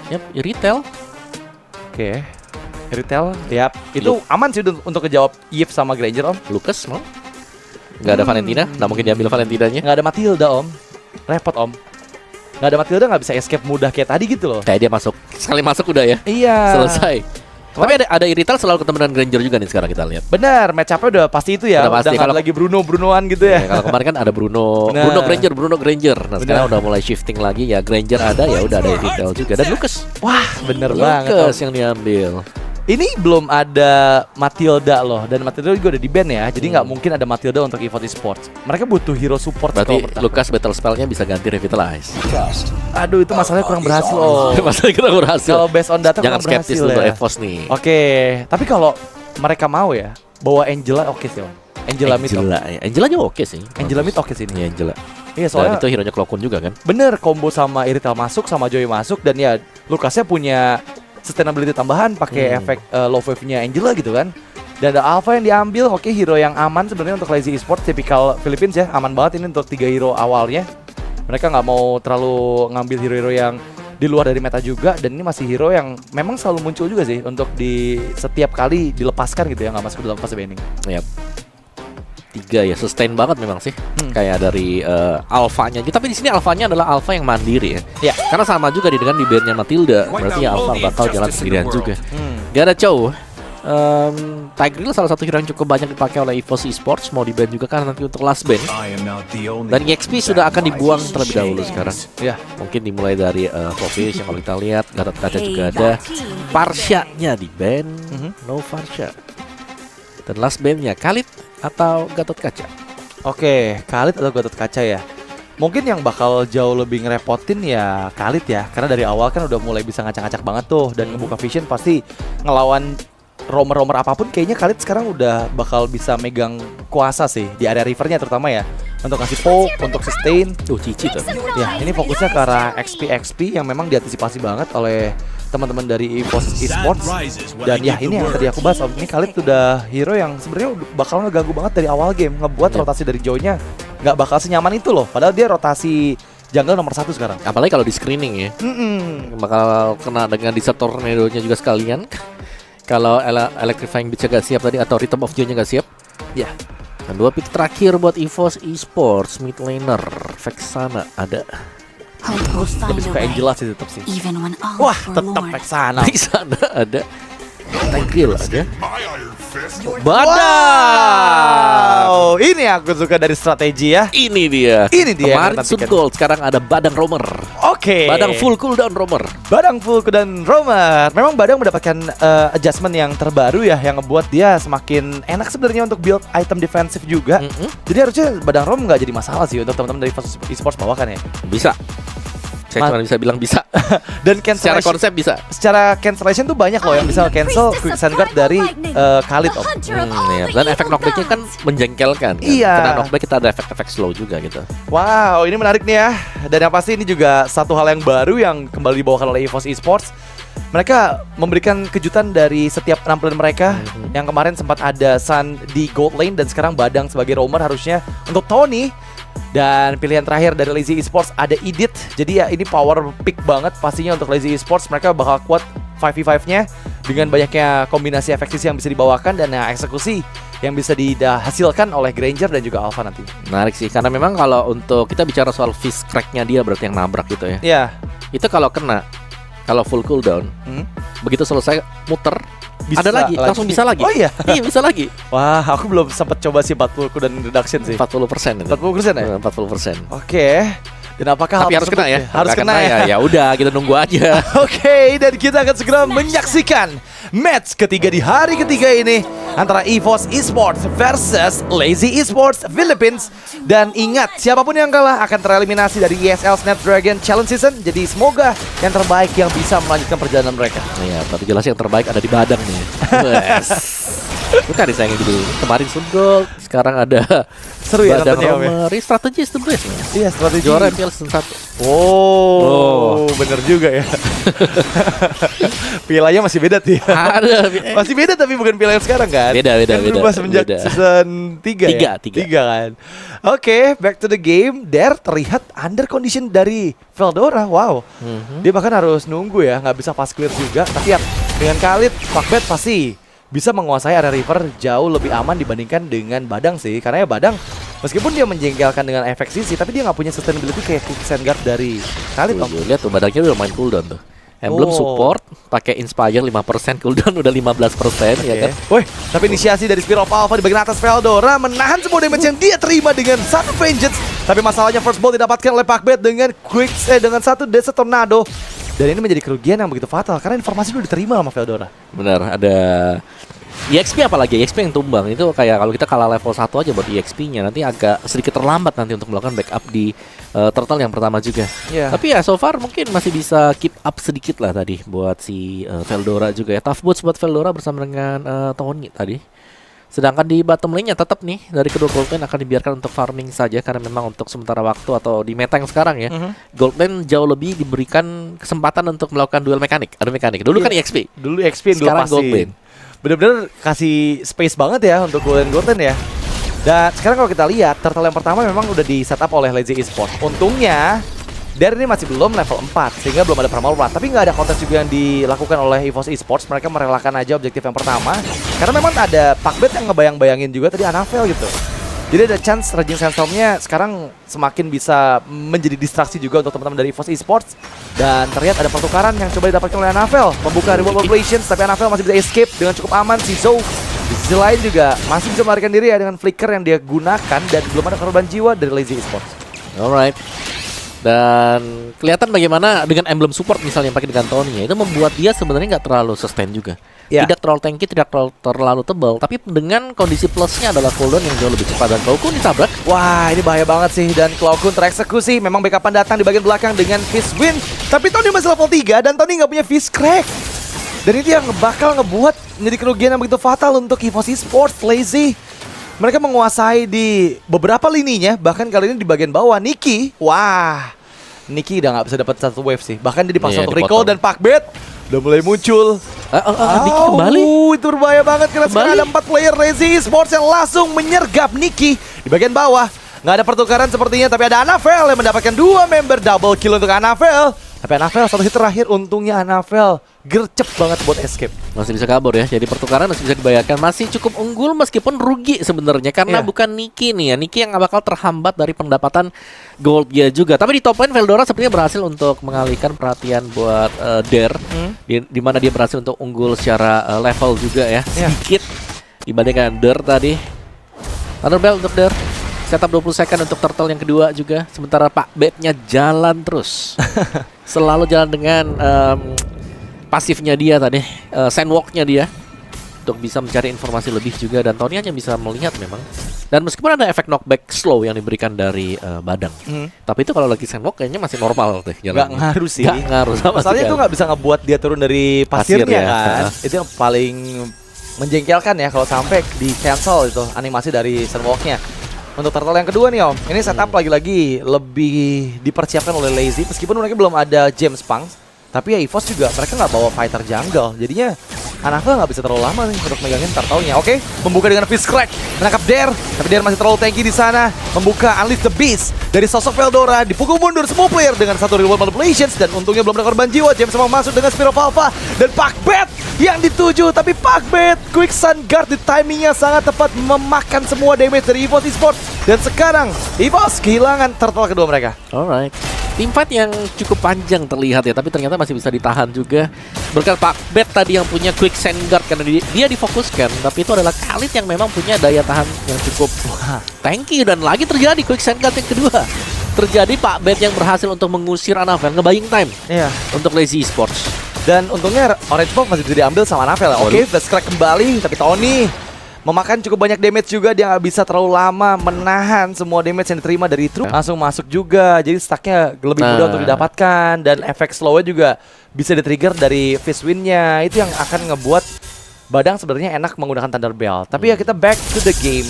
Yap, retail. Oke. Retail, yap. Itu aman sih untuk kejawab Yves sama Granger, Om. Lucas, no? Nggak ada Valentina, nggak mungkin diambil Valentinanya. Nggak ada Matilda, Om. Repot, Om. Nggak ada Matilda, nggak bisa escape mudah kayak tadi gitu loh. Kayak dia masuk, sekali masuk udah ya. Iya. Selesai. Tapi ada Irital selalu ketemu dengan Granger juga nih sekarang kita lihat. Benar, match up-nya udah pasti itu ya. Udah pasti, kalau lagi Brunoan gitu ya. Kalau kemarin kan ada Bruno Granger. Nah, sekarang udah mulai shifting lagi ya. Granger ada, ya udah ada Irital juga dan Lucas. Wah, bener banget. Lucas yang diambil. Ini belum ada Matilda loh, dan Matilda juga udah di ban ya. Jadi nggak mungkin ada Matilda untuk EVOS Esports. Mereka butuh hero support. Berarti Lucas battle spellnya bisa ganti Revitalize. Aduh, itu masalahnya kurang berhasil loh. Masalahnya kurang berhasil. Kalau based on data jangan kurang skeptis berhasil untuk ya. EVOS nih. Oke, tapi kalau mereka mau ya bawa Angela, oke sih Om. Angela mid. Angela aja oke sih. Angela mid oke sih ini. Iya, Angela. Iya, Dan soalnya itu hero-nya Cloakun juga kan. bener combo sama Irital masuk, sama Joy masuk, dan ya Lucasnya punya sustainability tambahan pakai efek low wave-nya Angela gitu kan. Dan ada Alpha yang diambil, oke, hero yang aman sebenarnya untuk Lazy Esports, tipikal Philippines ya, aman banget ini untuk 3 hero awalnya. Mereka nggak mau terlalu ngambil hero-hero yang di luar dari meta juga, dan ini masih hero yang memang selalu muncul juga sih untuk di setiap kali dilepaskan gitu ya, nggak masuk ke dalam fase banning. Yap. 3 ya, sustain banget memang sih. Kayak dari alfanya. Tapi di sini alfanya adalah alfa yang mandiri ya. Ya. Karena sama juga dengan di bandnya Matilda. Berarti ya alfa bakal jalan sendirian juga. Gak ada Chow. Tigreal salah satu hero yang cukup banyak dipakai oleh EVOS Esports. Mau di ban juga kan nanti untuk last ban. Dan EXP sudah akan dibuang terlebih dahulu sekarang. Ya, Mungkin dimulai dari Fofish yang kalau kita lihat. Gatot Kaca juga ada. Parsha-nya di ban. No Parsha. Dan last ban-nya Khalid atau Gatot Kaca? oke, Khalid atau Gatot Kaca ya. Mungkin yang bakal jauh lebih ngerepotin ya Khalid ya, karena dari awal kan udah mulai bisa ngacak-ngacak banget tuh, dan ngebuka vision pasti ngelawan romer apapun. Kayaknya Khalid sekarang udah bakal bisa megang kuasa sih di area rivernya terutama ya, untuk ngasih poke, untuk sustain. Cici tuh. Ya, ini fokusnya ke arah XP yang memang diantisipasi banget oleh teman-teman dari EVOS Esports. Dan ya, ini yang tadi aku bahas, Om. Ini Khalid udah hero yang sebenarnya bakal ngeganggu banget dari awal game, ngebuat rotasi dari Joy-nya nggak bakal senyaman itu loh. Padahal dia rotasi jungle nomor 1 sekarang. Apalagi kalau di screening ya. Bakal kena dengan Disturb Tornado-nya juga sekalian. Kalau Electrifying Beach gak siap tadi, atau Rhythm of Joy-nya gak siap. Ya, Dan 2 pick terakhir buat EVOS Esports. Mid laner Vexana ada. lebih suka Angela sih tetap sih. Wah, Tetap Vexana. Vexana ada. Tigreal ada. Wow, ini aku suka dari strategi ya. Ini dia. Ini dia yang Kemarin kita Sun nantikan. Gold, sekarang ada Badang Romer. Oke. Badang full cooldown Romer. Badang full dan Romer. Memang Badang mendapatkan adjustment yang terbaru ya, yang ngebuat dia semakin enak sebenarnya untuk build item defensif juga. Jadi harusnya Badang Rom nggak jadi masalah sih untuk teman-teman dari EVOS Esports bawakan ya. Bisa. Saya cuma bisa bilang bisa. Dan Secara cancellation, konsep bisa. secara cancellation tuh banyak loh yang bisa cancel quick sandguard dari Khalid, Om. Ya. Dan efek knockbacknya kan menjengkelkan kan? Iya. Kena knockback kita ada efek-efek slow juga gitu. Wow, ini menarik nih ya. Dan yang pasti ini juga satu hal yang baru yang kembali dibawakan oleh EVOS Esports. Mereka memberikan kejutan dari setiap penampilan mereka. Yang kemarin sempat ada Sun di gold lane, dan sekarang Badang sebagai roamer harusnya untuk Tony. Dan pilihan terakhir dari Lazy Esports ada Edith. Jadi ya ini power pick banget pastinya untuk Lazy Esports. Mereka bakal kuat 5v5-nya dengan banyaknya kombinasi efektif yang bisa dibawakan, dan eksekusi yang bisa dihasilkan oleh Granger dan juga Alpha nanti. Menarik sih, karena memang kalau untuk kita bicara soal fist crack-nya dia, berarti yang nabrak gitu ya. Ya. Itu kalau kena, kalau full cooldown, begitu selesai muter, Bisa ada lagi, langsung bisa lagi. Oh iya. Iya, bisa lagi. Wah, aku belum sempat coba sih 40 dan reduction sih. 40% itu. 40% ya? 40%. Oke. Dan apakah Tapi hal harus kena tersebut ya. Harus Nggak kena ya. Ya udah, kita nunggu aja. Oke, dan kita akan segera menyaksikan match ketiga di hari ketiga ini antara EVOS Esports versus Lazy Esports Philippines. Dan ingat, siapapun yang kalah akan tereliminasi dari ESL Snapdragon Challenge Season. Jadi semoga yang terbaik yang bisa melanjutkan perjalanan mereka. Iya, tapi jelas yang terbaik ada di Badang nih. Bukan disayangin gitu. Kemarin Sun Gold, sekarang ada Seru ya Badang nontonnya, Om, ya? Romer. Strategi is the best. Iya, strategi Juara MPL season 1. Oh, bener juga ya. Pialanya masih beda tuh ya. Ada. Masih beda tapi bukan piala yang sekarang kan? Beda. Kan berubah semenjak season 3 ya? 3. Kan? Oke, back to the game. Der terlihat under condition dari Veldora. Wow. Dia bahkan harus nunggu ya, nggak bisa fast clear juga. Tapi ya, dengan Khalid, Pakbet pasti bisa menguasai area river jauh lebih aman dibandingkan dengan Badang sih. Karena ya Badang, meskipun dia menjengkelkan dengan efek sisi, tapi dia nggak punya sustainability kayak Quicksand Guard dari Khalid. Lihat tuh Badangnya udah main cooldown tuh. Emblem support pakai Inspire 5%, cooldown udah 15% ya kan. Woi, tapi inisiasi dari Spear of Alpha di bagian atas Veldora menahan semua damage yang dia terima dengan satu Vengeance. Tapi masalahnya first blood didapatkan oleh Pakbet dengan dengan satu Desert Tornado. Dan ini menjadi kerugian yang begitu fatal karena informasi itu diterima sama Veldora. Benar, ada EXP apalagi, EXP yang tumbang itu kayak kalau kita kalah level 1 aja buat EXP-nya nanti agak sedikit terlambat nanti untuk melakukan backup di turtle yang pertama juga. Tapi ya so far mungkin masih bisa keep up sedikit lah tadi buat si Veldora juga ya. Tough boots buat Veldora bersama dengan Tony tadi. Sedangkan di bottom lane-nya tetap nih dari kedua gold lane akan dibiarkan untuk farming saja karena memang untuk sementara waktu atau di meta yang sekarang ya, gold lane jauh lebih diberikan kesempatan untuk melakukan duel mekanik. Ada mekanik. Dulu kan EXP. Dulu EXP yang sekarang gold lane. Bener-bener kasih space banget ya untuk golden ya. Dan sekarang kalau kita lihat turtle yang pertama memang udah di setup oleh Lazy Esports. Untungnya Dare ini masih belum level 4 sehingga belum ada primal run. Tapi nggak ada kontes juga yang dilakukan oleh EVOS Esports. Mereka merelakan aja objektif yang pertama karena memang ada Pakbet yang ngebayang-bayangin juga tadi Anavel gitu. Jadi ada chance Raging Sandstorm-nya sekarang semakin bisa menjadi distraksi juga untuk teman-teman dari EVOS Esports. Dan terlihat ada pertukaran yang coba didapatkan oleh Anavel, membuka reward populations, tapi Anavel masih bisa escape dengan cukup aman. Si Zou di sisi lain juga masih bisa melarikan diri ya dengan flicker yang dia gunakan dan belum ada korban jiwa dari Lazy Esports. Alright. Dan kelihatan bagaimana dengan emblem support misalnya yang pakai dengan Tony ya, itu membuat dia sebenarnya nggak terlalu sustain juga. Tidak terlalu tanky, tidak terlalu tebal, tapi dengan kondisi plusnya adalah cooldown yang jauh lebih cepat dan Cloakun ditabrak. Wah, ini bahaya banget sih dan Cloakun tereksekusi. Memang backupan datang di bagian belakang dengan Fist Wind, tapi Tony masih level 3 dan Tony nggak punya Fist Crack. Dan itu yang bakal ngebuat menjadi kerugian yang begitu fatal untuk EVOS Esports. Lazy mereka menguasai di beberapa lininya, bahkan kali ini di bagian bawah. Niki, wah, Niki udah nggak bisa dapat satu wave sih. Bahkan dia dipaksa untuk recall dan Pakbet udah mulai muncul. Niki kembali. Itu berbahaya banget karena sekarang ada 4 player Lazy Esports yang langsung menyergap Niki di bagian bawah. Nggak ada pertukaran sepertinya, tapi ada Anavel yang mendapatkan 2 member double kill untuk Anavel. Tapi Anavel satu hit terakhir, untungnya Anavel gercep banget buat escape. Masih bisa kabur ya. Jadi pertukaran masih bisa dibayarkan. Masih cukup unggul meskipun rugi sebenarnya karena bukan Niki nih ya. Niki yang bakal terhambat dari pendapatan goldnya juga. Tapi di top lane Veldora sepertinya berhasil untuk mengalihkan perhatian buat Dare. Di mana dia berhasil untuk unggul secara level juga ya. Sedikit dibandingkan Dare tadi. Thunderbell untuk Dare. Setup 20 second untuk turtle yang kedua juga. Sementara Pakbetnya jalan terus. Selalu jalan dengan pasifnya dia tadi, sandwalknya dia untuk bisa mencari informasi lebih juga. Dan Tony hanya bisa melihat memang. Dan meskipun ada efek knockback slow yang diberikan dari Badang, tapi itu kalau lagi sandwalk kayaknya masih normal deh jalannya. Gak ngaruh sih. Gak ngaruh sama masalahnya itu gak bisa ngebuat dia turun dari pasirnya ya. kan. Itu yang paling menjengkelkan ya kalau sampai di cancel itu animasi dari sandwalknya. Untuk turtle yang kedua nih Om, ini setup lagi-lagi lebih dipersiapkan oleh Lazy. Meskipun mereka belum ada James Punks, tapi ya EVOS juga mereka nggak bawa fighter jungle. Jadinya Anavel nggak bisa terlalu lama nih untuk megangin turtle-nya. Oke, membuka dengan Fist Crack, menangkap Dare, tapi Dare masih terlalu tanky di sana. Membuka Unleash the Beast dari sosok Veldora, dipukul mundur semua player dengan satu reward manipulations dan untungnya belum ada korban jiwa. James mau masuk dengan Spear of Alpha dan Pakbet yang dituju, tapi Pakbet Quicksand Guard di timingnya sangat tepat memakan semua damage dari EVOS Esports. Dan sekarang EVOS kehilangan turtle kedua mereka. Alright. Team fight yang cukup panjang terlihat ya, tapi ternyata masih bisa ditahan juga berkat Pakbet tadi yang punya Quicksand Guard karena dia difokuskan. Tapi itu adalah Khalid yang memang punya daya tahan yang cukup tanky. Dan lagi terjadi Quicksand Guard yang kedua. Terjadi Pakbet yang berhasil untuk mengusir Anavel, nge-buying time untuk Lazy Esports. Dan untungnya Orange Buff masih bisa diambil sama Anavel. Oke, Flash Crack kembali, tapi Tony memakan cukup banyak damage juga. Dia nggak bisa terlalu lama menahan semua damage yang diterima dari True. Langsung masuk juga, jadi stacknya lebih mudah untuk didapatkan. Dan efek slow-nya juga bisa di-trigger dari Fist Wind-nya. Itu yang akan ngebuat Badang sebenarnya enak menggunakan Thunderbell. Tapi ya kita back to the game.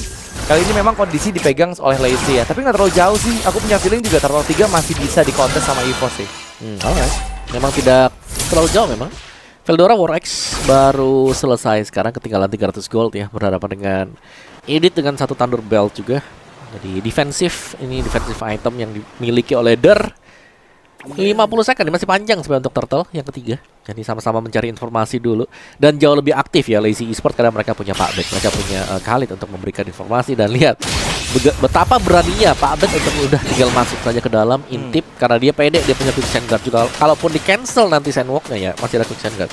Kali ini memang kondisi dipegang oleh Lazy ya, tapi nggak terlalu jauh sih. Aku punya feeling juga Turtle 3 masih bisa dikontes sama EVOS sih. Alright. Memang tidak terlalu jauh memang. Veldora War-X baru selesai sekarang, ketinggalan 300 gold ya, berhadapan dengan Edit dengan satu Thunder Belt juga. Jadi defensif, ini defensive item yang dimiliki oleh Der. 50 second, masih panjang sebenarnya untuk Turtle yang ketiga. Jadi sama-sama mencari informasi dulu. Dan jauh lebih aktif ya Lazy Esports karena mereka punya Pak Bet, mereka punya Khalid untuk memberikan informasi. Dan lihat betapa beraninya Pak Bet untuk udah tinggal masuk saja ke dalam, intip. Karena dia pede, dia punya quick sand guard juga. Kalaupun di cancel nanti sandwalknya ya, masih ada quick sand guard.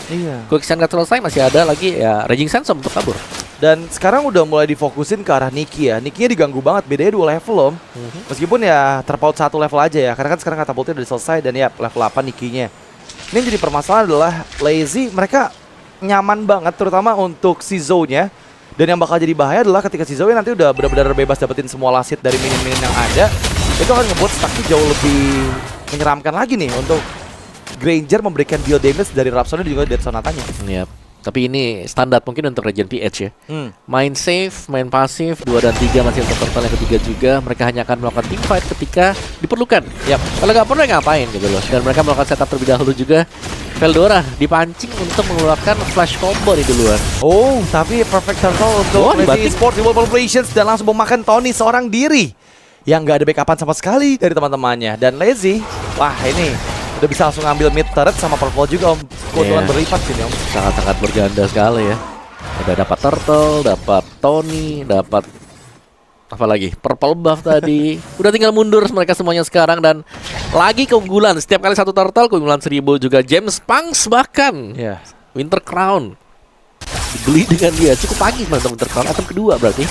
Quick sand guard selesai, masih ada lagi ya Raging Sandstorm untuk kabur. Dan sekarang udah mulai difokusin ke arah Nikki ya. Nikki-nya diganggu banget, bedanya 2 level om. Meskipun ya terpaut 1 level aja ya, karena kan sekarang katapultnya udah selesai dan ya level 8 Nikki-nya. Ini yang jadi permasalahan adalah Lazy, mereka nyaman banget terutama untuk si Zone-nya. Dan yang bakal jadi bahaya adalah ketika si Zoe nanti udah benar-benar bebas dapetin semua last hit dari minion-minion yang ada, itu akan ngebuat stacknya jauh lebih menyeramkan lagi nih untuk Granger memberikan deal damage dari Rhapsody dan juga Death Sonata-nya. Yep. Tapi ini standar mungkin untuk Regen PH ya. Main safe, main pasif, 2 dan 3 masih untuk Turtle yang ketiga juga. Mereka hanya akan melakukan team fight ketika diperlukan. Kalau nggak perlu ya ngapain gitu loh. Dan mereka melakukan setup terlebih dahulu juga. Veldora dipancing untuk mengeluarkan flash combo di duluan. Oh, tapi perfect turtle untuk Lazy Esports World Operations dan langsung memakan Tony seorang diri yang nggak ada backupan sama sekali dari teman-temannya. Dan Lazy, wah ini udah bisa langsung ngambil mid turret sama purple juga om. Keuntungan berlipat sini om. Sangat-sangat berganda sekali ya. Udah dapat turtle, dapat Tony, dapat apa lagi? Purple buff tadi. Udah tinggal mundur mereka semuanya sekarang dan lagi keunggulan. Setiap kali satu turtle keunggulan 1000 juga. James Punks bahkan. Winter Crown dibeli dengan dia. Cukup pagi untuk Winter Crown. Item kedua berarti.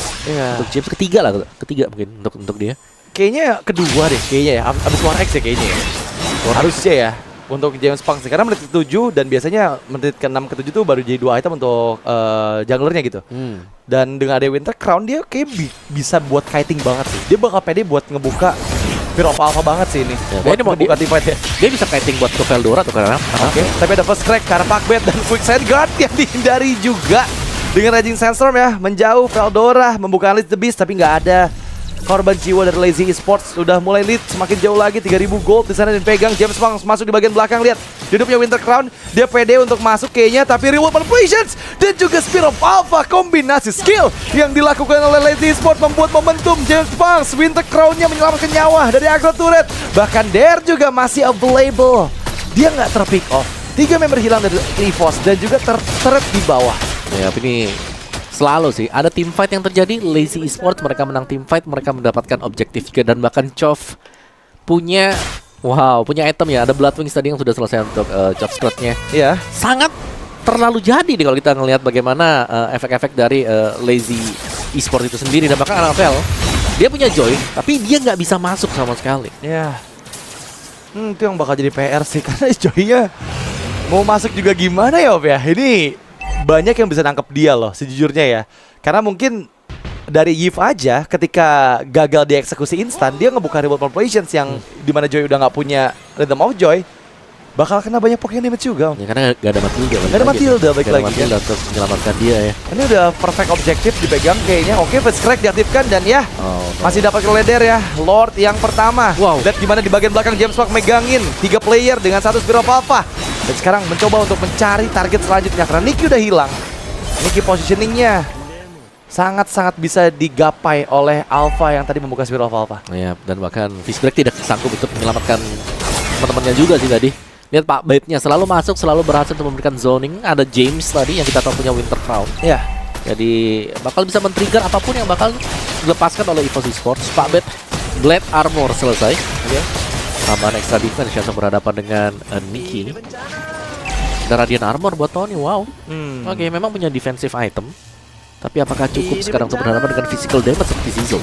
Untuk James ketiga lah. Ketiga mungkin untuk dia. Kayaknya kedua deh kayaknya ya. Abis War-X ya kayaknya ya. Harusnya ya untuk James Punks karena menit ke-7 dan biasanya menit ke-6 ke-7 tuh baru jadi 2 item untuk junglernya gitu. Dan dengan ada Winter Crown dia kayak bisa buat kiting banget sih. Dia bakal pede buat ngebuka Fear of Alpha banget sih ini. Buat ngebuka team fight ya. Dia bisa kiting buat ke Veldora atau karena tapi ada first crack karena Pakbet dan quick side guard yang dihindari juga. Dengan Raging Sandstorm ya menjauh Veldora membuka Unleash the Beast tapi nggak ada korban jiwa dari Lazy Esports. Sudah mulai lead semakin jauh lagi, 3000 gold di sana dan pegang. James Punks masuk di bagian belakang, lihat dia punya Winter Crown, dia pede untuk masuk kayaknya, tapi reward manipulations dan juga Spear of Alpha, kombinasi skill yang dilakukan oleh Lazy Esports membuat momentum James Punks. Winter Crown-nya menyelamatkan nyawa dari aggro turret, bahkan Dare juga masih available, dia nggak terpick off. 3 member hilang dari EVOS dan juga turret di bawah. Ya ini selalu sih ada team fight yang terjadi. Lazy Esports mereka menang team fight, mereka mendapatkan objektif juga. Dan bahkan Chov punya punya item ya, ada Blood Wings tadi yang sudah selesai untuk Chov Skirt-nya. Sangat terlalu jadi nih kalau kita ngelihat bagaimana efek-efek dari Lazy Esports itu sendiri. Dan bahkan Anavel dia punya Joy tapi dia nggak bisa masuk sama sekali. Itu yang bakal jadi PR sih karena Joy-nya mau masuk juga gimana ya om ya. Ini banyak yang bisa nangkep dia loh sejujurnya ya. Karena mungkin dari Yves aja ketika gagal dieksekusi instan, dia ngebuka reward manipulations yang dimana Joy udah nggak punya Rhythm of Joy, bakal kena banyak Pokemon damage juga. Ya karena gak ada Matilda. Gak ada Matilda baik lagi kan. Untuk menyelamatkan dia ya. Ini udah perfect objektif dipegang kayaknya. Oke, Fast Crack diaktifkan dan ya masih dapat leder ya. Lord yang pertama. Lihat gimana di bagian belakang James Park megangin 3 player dengan 1 Spear of Alpha. Dan sekarang mencoba untuk mencari target selanjutnya karena Nikki udah hilang. Nikki positioningnya sangat-sangat bisa digapai oleh Alpha yang tadi membuka Spear of Alpha. Dan bahkan Fishbreak tidak sanggup untuk menyelamatkan teman-temannya juga sih tadi. Lihat Pak Baitnya selalu masuk, selalu berhasil untuk memberikan zoning. Ada James tadi yang kita tahu punya Winter Crown. Jadi bakal bisa men-trigger apapun yang bakal dilepaskan oleh EVOS Esports. Pak Bait Blade Armor selesai. Tambahan extra defense yang berhadapan dengan Nikki. Ada Radiant Armor buat Tony, Oke, memang punya defensive item. Tapi apakah cukup sekarang untuk berhadapan dengan physical damage seperti Zizo?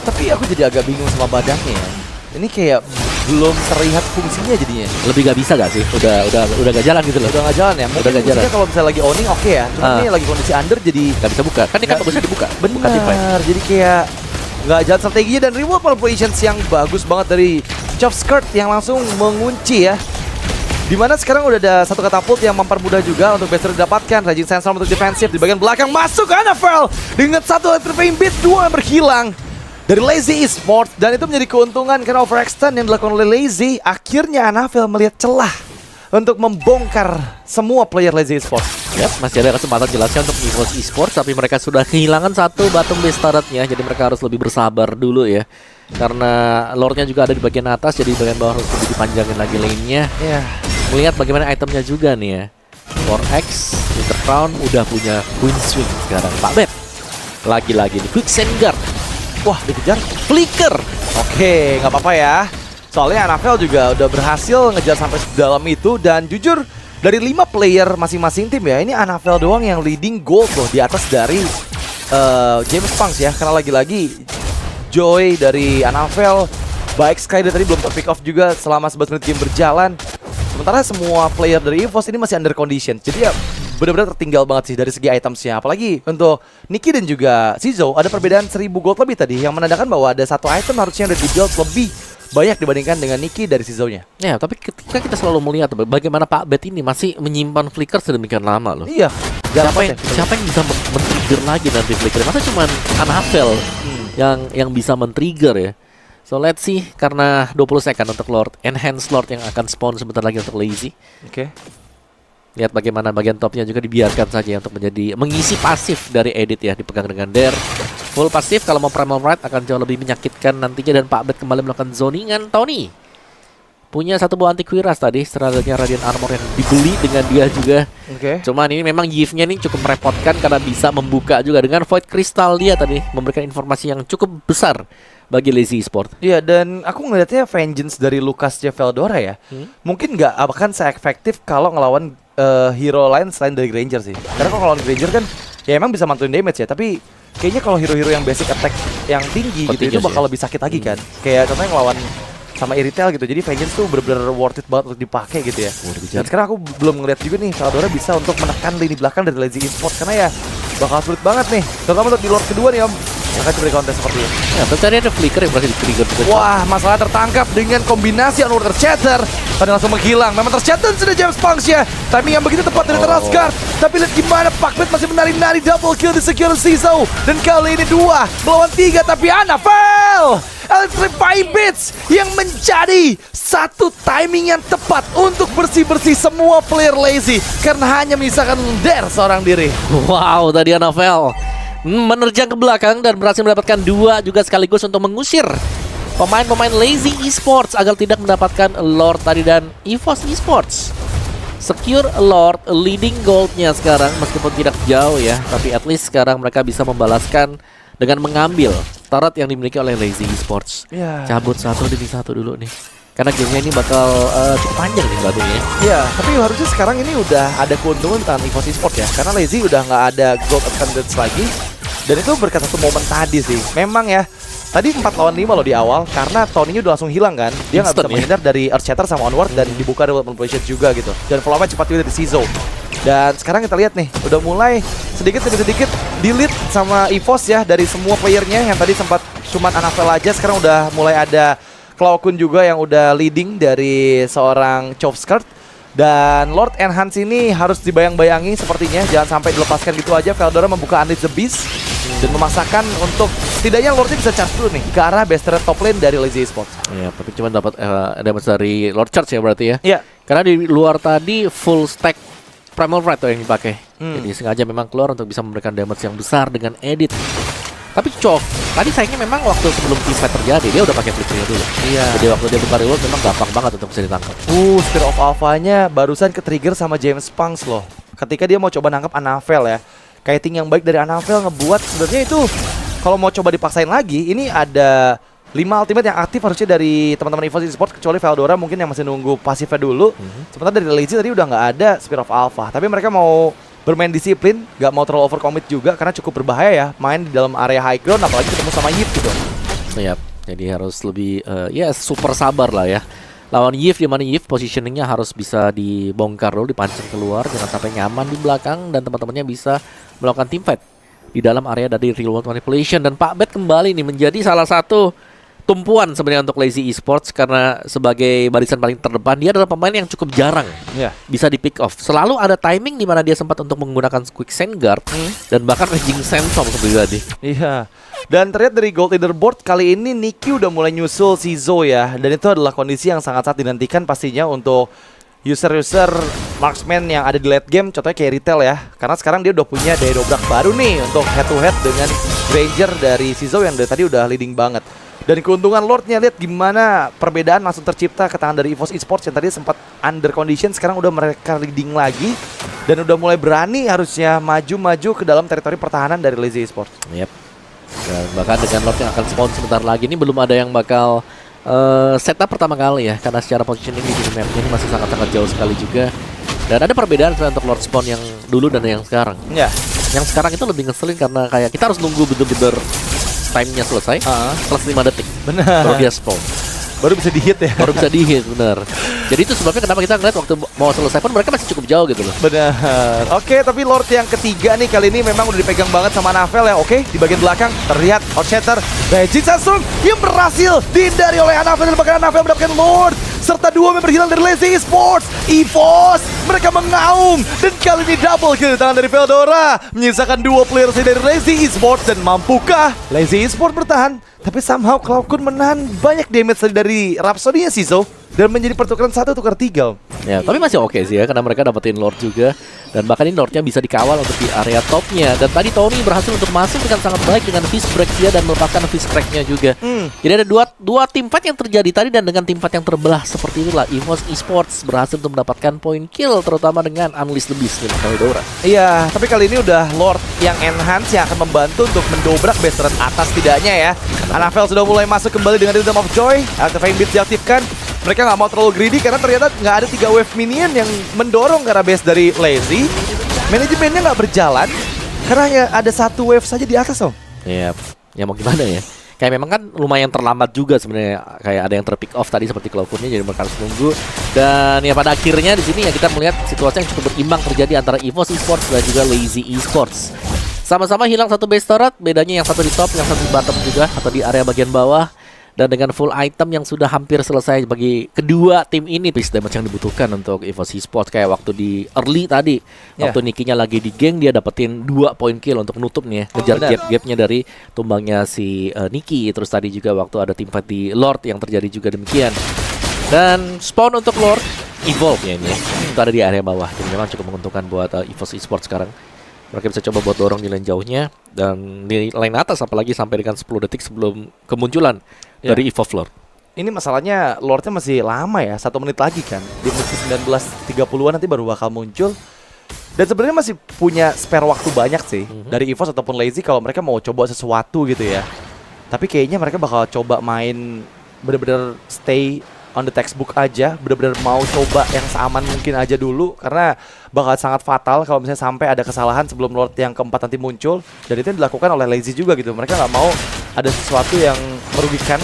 Tapi aku jadi agak bingung sama badannya ya. Ini kayak belum terlihat fungsinya jadinya. Lebih gak bisa gak sih? Udah gak jalan gitu loh. Udah gak jalan ya? Mungkin gak jalan. Kalau misalnya lagi owning oke ya. Cuma ini lagi kondisi under jadi gak bisa buka. Kan ini kan bagusnya dibuka. Benar, jadi kayak nggak jalan strateginya. Dan reward manipulations yang bagus banget dari Chop Skirt yang langsung mengunci ya Dimana sekarang udah ada satu katapult yang mempermudah juga untuk Bester didapatkan. Raging Sandstorm untuk defensif di bagian belakang masuk ke Anafel dengan satu electrifying beat, 2 yang berhilang dari Lazy Esports, dan itu menjadi keuntungan karena overextend yang dilakukan oleh Lazy. Akhirnya Anafel melihat celah untuk membongkar semua player Lazy Esports. Yap, masih ada kesempatan jelasnya untuk EVOS Esports, tapi mereka sudah kehilangan satu bottom base turretnya, jadi mereka harus lebih bersabar dulu ya. Karena lordnya juga ada di bagian atas, jadi di bagian bawah harus lebih dipanjangin lagi lane-nya. Ya. Melihat bagaimana itemnya juga nih ya. 4X, Winter Crown udah punya Queen Swing sekarang. Pak Bet, lagi-lagi nih Quicksand Guard. Wah, dikejar. Flicker. Oke, nggak apa-apa ya. Soalnya Anafel juga udah berhasil ngejar sampai dalam itu. Dan jujur, dari 5 player masing-masing tim ya, ini Anafel doang yang leading gold loh, di atas dari James Punks ya. Karena lagi-lagi Joy dari Anafel, baik sekali dari tadi belum ter-pick off juga selama 11 menit game berjalan. Sementara semua player dari EVOS ini masih under condition. Jadi ya benar-benar tertinggal banget sih dari segi itemsnya. Apalagi untuk Nicky dan juga Zizo ada perbedaan 1000 gold lebih tadi, yang menandakan bahwa ada satu item harusnya yang udah di-build lebih banyak dibandingkan dengan Nicky dari Zizo-nya. Ya, tapi ketika kita selalu melihat bagaimana Pak Bet ini masih menyimpan flicker sedemikian lama loh. Iya. Siapa yang bisa men-trigger lagi nanti flicker? Masa cuma Anafel yang bisa men-trigger ya? So let's see, karena 20 second untuk Lord, Enhance Lord yang akan spawn sebentar lagi untuk Lazy. Oke. Lihat bagaimana bagian topnya juga dibiarkan saja untuk menjadi mengisi pasif dari Edit ya, dipegang dengan Dare. Full pasif kalau mau Primal Ride akan jauh lebih menyakitkan nantinya, dan Pak Bet kembali melakukan zoningan. Tony punya satu buah anti kuiras tadi, serangannya Radiant Armor yang dibeli dengan dia juga. Oke. Cuman ini memang Yves-nya ini cukup merepotkan karena bisa membuka juga dengan Void Crystal dia tadi, memberikan informasi yang cukup besar bagi Lazy Esports. Iya, dan aku ngelihatnya Vengeance dari Lucas Veldora ya, mungkin nggak akan se-efektif kalau ngelawan hero lain selain dari Granger sih. Karena kalau ngelawan Granger kan ya emang bisa mantuin damage ya, tapi kayaknya kalau hero-hero yang basic attack yang tinggi gitu itu bakal lebih sakit lagi kan. Kayak contohnya ngelawan sama Iritel gitu. Jadi Vengeance tuh bener-bener worth it banget untuk dipakai gitu ya. Dan sekarang aku belum ngeliat juga nih Veldora bisa untuk menekan lini belakang dari Lazy Esports, karena ya bakal sulit banget nih, terutama untuk di Lord kedua nih Om, yang akan diberi konten seperti ini. Ya, tadi ada flicker yang berhasil di-trigger juga. Wah, masalah tertangkap dengan kombinasi Unwater Chatter. Tadi langsung menghilang. Memang tercatat sudah James Punks ya. Timing yang begitu tepat dari Terasguard. Tapi lihat gimana Pakbet masih menari-nari, double kill di Secure Zizo. Dan kali ini 2 melawan 3, tapi Anafel Electrifying Beats yang menjadi satu timing yang tepat untuk bersih-bersih semua player Lazy, karena hanya menyisakan Dare seorang diri. Wow, tadi Anafel menerjang ke belakang dan berhasil mendapatkan 2 juga sekaligus untuk mengusir pemain-pemain Lazy Esports agar tidak mendapatkan Lord tadi, dan EVOS Esports secure Lord, leading goldnya sekarang meskipun tidak jauh ya, tapi at least sekarang mereka bisa membalaskan dengan mengambil turret yang dimiliki oleh Lazy Esports. Cabut satu demi satu dulu nih, karena gamenya ini bakal cukup panjang nih batunya. Iya, tapi harusnya sekarang ini udah ada keuntungan tentang EVOS Esports ya, karena Lazy udah nggak ada gold advantage lagi. Dan itu berkat satu momen tadi sih. Memang ya, tadi 4 lawan 5 loh di awal, karena Tony-nya udah langsung hilang kan. Dia nggak bisa menghindar dari Earthshatter sama Onward, dan dibuka dari manipulation juga gitu. Dan follow-up cepat juga dari Zizo. Dan sekarang kita lihat nih, udah mulai sedikit demi sedikit di-lead sama EVOS ya, dari semua playernya. Yang tadi sempat cuman Anafel aja, sekarang udah mulai ada Klaukun juga yang udah leading dari seorang Chovskirt. Dan Lord Enhance ini harus dibayang-bayangi sepertinya, jangan sampai dilepaskan gitu aja. Veldora membuka Unleash the Beast dan memaksakan untuk setidaknya Lordnya bisa charge dulu nih ke arah best top lane dari Lazy Esports. Ya, tapi cuma dapat damage dari Lord Charge ya berarti ya. Iya. Karena di luar tadi full stack Primal Rite tuh yang dipakai. Jadi sengaja memang keluar untuk bisa memberikan damage yang besar dengan edit. Tapi Chov, tadi sayangnya memang waktu sebelum teamfight terjadi dia udah pakai flickernya dulu. Iya. Jadi waktu dia buka reward memang gampang banget untuk bisa ditangkap. Spear of Alpha-nya barusan ke-trigger sama James Punks loh. Ketika dia mau coba nangkap Anafel ya. Kiting yang baik dari Anafel ngebuat sebenarnya itu kalau mau coba dipaksain lagi, ini ada 5 ultimate yang aktif harusnya dari teman-teman EVOS Esports, kecuali Veldora mungkin yang masih nunggu pasifnya dulu. Sementara dari Lazy tadi udah nggak ada Spear of Alpha. Tapi mereka mau bermain disiplin, nggak mau terlalu overcommit juga karena cukup berbahaya ya main di dalam area high ground, apalagi ketemu sama Yip gitu. Yap, jadi harus lebih ya super sabar lah ya. Lawan Yves, di mana Yves positioningnya harus bisa dibongkar dulu, dipancing keluar, jangan sampai nyaman di belakang dan teman-temannya bisa melakukan teamfight di dalam area dari real world manipulation. Dan Pak Bet kembali nih menjadi salah satu tumpuan sebenarnya untuk Lazy Esports karena sebagai barisan paling terdepan dia adalah pemain yang cukup jarang bisa di pick off. Selalu ada timing di mana dia sempat untuk menggunakan quick sand guard dan bahkan raging sandstorm seperti tadi. Iya. Dan terlihat dari gold leaderboard kali ini Nicky udah mulai nyusul Sizo ya, dan itu adalah kondisi yang sangat-sangat dinantikan pastinya untuk user-user marksman yang ada di late game, contohnya kayak Retail ya. Karena sekarang dia udah punya daya dobrak baru nih untuk head to head dengan Ranger dari Sizo yang dari tadi udah leading banget. Dan keuntungan Lordnya, lihat gimana perbedaan langsung tercipta ke tangan dari EVOS Esports yang tadi sempat under condition, sekarang udah mereka leading lagi dan udah mulai berani harusnya maju-maju ke dalam teritori pertahanan dari Lazy Esports. Yep. Dan bahkan dengan Lord yang akan spawn sebentar lagi ini belum ada yang bakal setup pertama kali ya, karena secara positioning di mapnya ini masih sangat-sangat jauh sekali juga. Dan ada perbedaan untuk Lord spawn yang dulu dan yang sekarang. Ya. Yang sekarang itu lebih ngeselin karena kayak kita harus nunggu bener-bener time-nya selesai plus 5 detik baru dia spawn. Baru bisa di-hit ya. Baru bisa di-hit, bener. Jadi itu sebabnya kenapa kita ngeliat waktu mau selesai pun mereka masih cukup jauh gitu loh. Benar. Oke, tapi Lord yang ketiga nih kali ini memang udah dipegang banget sama Navel ya. Oke, di bagian belakang terlihat Outshatter Raging Sandstorm yang berhasil dihindari oleh Navel, dan bahkan Navel mendapatkan Lord serta dua member hilang dari Lazy Esports. EVOS mereka mengaum dan kali ini double kill di tangan dari Veldora, menyisakan dua player dari Lazy Esports. Dan mampukah Lazy Esports bertahan? Tapi somehow Cloud9 menahan banyak damage dari Rhapsody-nya Sizo dan menjadi pertukaran 1 tukar 3. Ya, tapi masih oke sih ya karena mereka dapetin Lord juga. Dan bahkan ini Lordnya bisa dikawal untuk di area topnya. Dan tadi Tony berhasil untuk masuk dengan sangat baik dengan fist break dia dan melepaskan fist crack-nya juga. Jadi ada dua team fight yang terjadi tadi, dan dengan team fight yang terbelah seperti itulah EVOS Esports berhasil untuk mendapatkan point kill, terutama dengan Unleash the Beast dari Veldora. Iya, tapi kali ini udah Lord yang enhance yang akan membantu untuk mendobrak base turret atas tidaknya ya. Anavel sudah mulai masuk kembali dengan Rhythm of Joy. Activate Beat diaktifkan. Mereka nggak mau terlalu greedy karena ternyata nggak ada 3 wave minion yang mendorong ke arah base dari Lazy. Manajemennya nggak berjalan karena ya ada 1 wave saja di atas Om. Iya, ya mau gimana ya. Kayak memang kan lumayan terlambat juga sebenarnya, kayak ada yang terpick off tadi seperti Cloud9-nya, jadi mereka harus nunggu. Dan ya pada akhirnya di sini ya kita melihat situasi yang cukup berimbang terjadi antara EVOS Esports dan juga Lazy Esports. Sama-sama hilang satu base turret, bedanya yang satu di top, yang satu di bottom juga atau di area bagian bawah. Dan dengan full item yang sudah hampir selesai bagi kedua tim ini, base damage yang dibutuhkan untuk EVOS Esports kayak waktu di early tadi, waktu Nicky-nya lagi di geng dia dapetin 2 point kill untuk nutup nih ya, ngejar gap-gapnya dari tumbangnya si Nicky. Terus tadi juga waktu ada tim fight di Lord yang terjadi juga demikian. Dan spawn untuk Lord Evolve ya ini ya, itu ada di area bawah, jadi memang cukup menguntungkan buat EVOS Esports sekarang. Mereka bisa coba buat dorong di lane jauhnya dan di lane atas, apalagi sampai dengan 10 detik sebelum kemunculan dari Evolve Lord. Ini masalahnya Lordnya masih lama ya, 1 menit lagi kan. Di menit 19.30-an nanti baru bakal muncul. Dan sebenarnya masih punya spare waktu banyak sih dari EVOS ataupun Lazy kalau mereka mau coba sesuatu gitu ya. Tapi kayaknya mereka bakal coba main bener-bener stay on the textbook aja, bener-bener mau coba yang seaman mungkin aja dulu, karena bakal sangat fatal kalau misalnya sampai ada kesalahan sebelum Lord yang keempat nanti muncul. Dan itu yang dilakukan oleh Lazy juga gitu, mereka nggak mau ada sesuatu yang merugikan.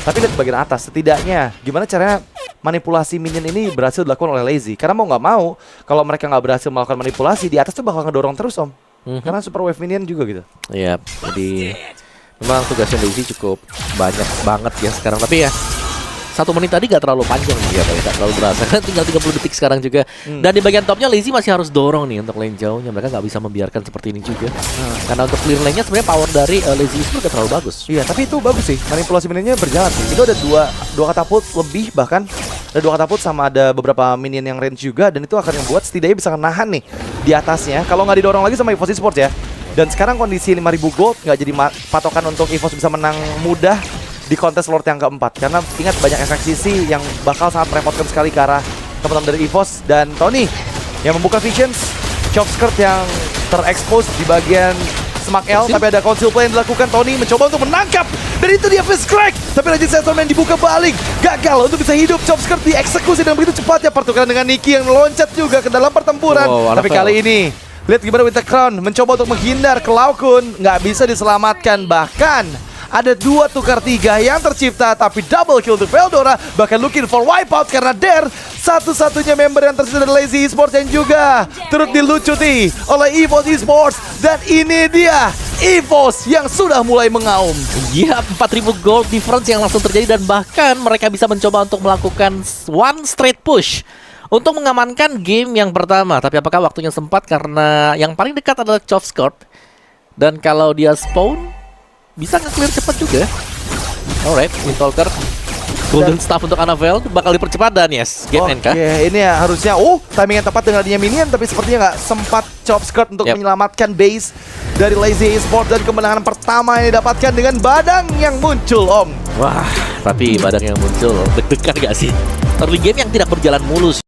Tapi lihat bagian atas, setidaknya gimana caranya manipulasi minion ini berhasil dilakukan oleh Lazy. Karena mau nggak mau, kalau mereka nggak berhasil melakukan manipulasi, di atas tuh bakal ngedorong terus Om. Karena super wave minion juga gitu. Iya, jadi memang tugasnya Lazy cukup banyak banget ya sekarang. Tapi ya 1 menit tadi gak terlalu panjang ya, gak terlalu berasa. Kan tinggal 30 detik sekarang juga. Dan di bagian topnya Lazy masih harus dorong nih untuk lane jauhnya. Mereka gak bisa membiarkan seperti ini juga. Karena untuk clear lane-nya sebenarnya power dari Lazy itu gak terlalu bagus. Iya, tapi itu bagus sih. Manipulasi minionnya berjalan sih. Itu ada dua katapult lebih, bahkan ada 2 katapult sama ada beberapa minion yang range juga. Dan itu akan membuat setidaknya bisa menahan nih di atasnya. Kalau nggak didorong lagi sama EVOS Esports ya. Dan sekarang kondisi 5.000 gold nggak jadi patokan untuk EVOS bisa menang mudah di kontes Lord yang keempat, karena ingat banyak efek sisi yang bakal sangat merepotkan sekali ke arah teman-teman dari EVOS. Dan Tony yang membuka Visions, chop skirt yang terekspos di bagian Smack L, tapi ada conceal play yang dilakukan. Tony mencoba untuk menangkap, dan itu dia face crack, tapi Legend Settlement dibuka balik, gagal untuk bisa hidup. Chop skirt dieksekusi dengan begitu cepatnya, pertukaran dengan Nicky yang meloncat juga ke dalam pertempuran. Tapi kali ini lihat gimana Winter Crown mencoba untuk menghindar. Cloud9 nggak bisa diselamatkan, bahkan ada 2 tukar 3 yang tercipta, tapi double kill untuk Veldora. Bahkan looking for wipeout karena Dare satu-satunya member yang tersisa dari Lazy Esports yang juga turut dilucuti oleh EVOS Esports. Dan ini dia EVOS yang sudah mulai mengaum. Ya, 4.000 gold difference yang langsung terjadi dan bahkan mereka bisa mencoba untuk melakukan one straight push untuk mengamankan game yang pertama. Tapi apakah waktunya sempat karena yang paling dekat adalah Chovscourt. Dan kalau dia spawn bisa nge-clear cepat juga. Alright, Windtalker Golden Staff untuk Annabelle bakal dipercepat dan yes, game end kah? Oke, ini ya harusnya timing yang tepat dengan adanya minion, tapi sepertinya nggak sempat Chovscourt untuk menyelamatkan base dari Lazy Esports dan kemenangan pertama yang didapatkan dengan Badang yang muncul, Om. Wah, tapi Badang yang muncul deg-degan gak sih? Early game yang tidak berjalan mulus.